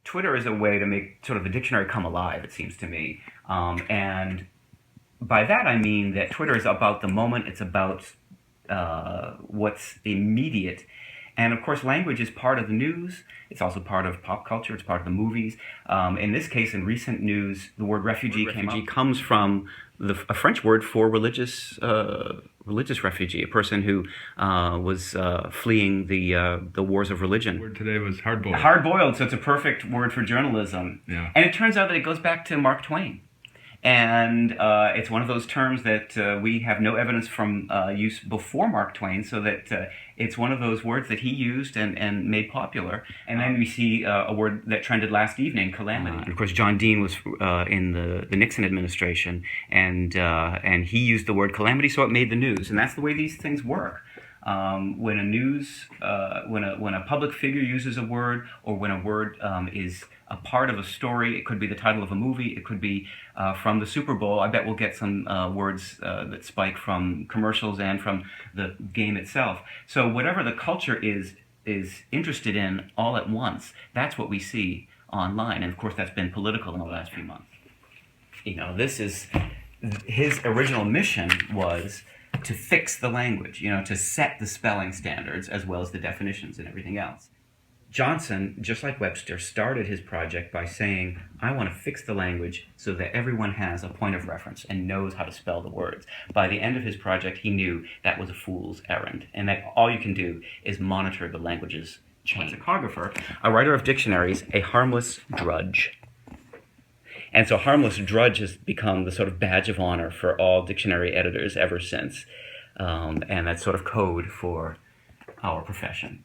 Twitter is a way to make sort of the dictionary come alive, it seems to me. And by that I mean that Twitter is about the moment, it's about what's immediate. And of course, language is part of the news. It's also part of pop culture. It's part of the movies. In this case, in recent news, the word refugee comes from a French word for religious refugee, a person who was fleeing the wars of religion. The word today was hard-boiled. Hard-boiled, so it's a perfect word for journalism. Yeah. And it turns out that it goes back to Mark Twain. And it's one of those terms that we have no evidence from use before Mark Twain, so that it's one of those words that he used and made popular. And then we see a word that trended last evening, calamity. And of course, John Dean was in the Nixon administration, and he used the word calamity, so it made the news. And that's the way these things work. When a public figure uses a word, or when a word is a part of a story, it could be the title of a movie, it could be from the Super Bowl. I bet we'll get some words that spike from commercials and from the game itself. So whatever the culture is interested in all at once, that's what we see online. And of course, that's been political in the last few months. This is his original mission was to fix the language, to set the spelling standards as well as the definitions and everything else. Johnson, just like Webster, started his project by saying, I want to fix the language so that everyone has a point of reference and knows how to spell the words. By the end of his project, he knew that was a fool's errand, and that all you can do is monitor the language's chain. A lexicographer, a writer of dictionaries, a harmless drudge. And so Harmless Drudge has become the sort of badge of honor for all dictionary editors ever since. And that's sort of code for our profession.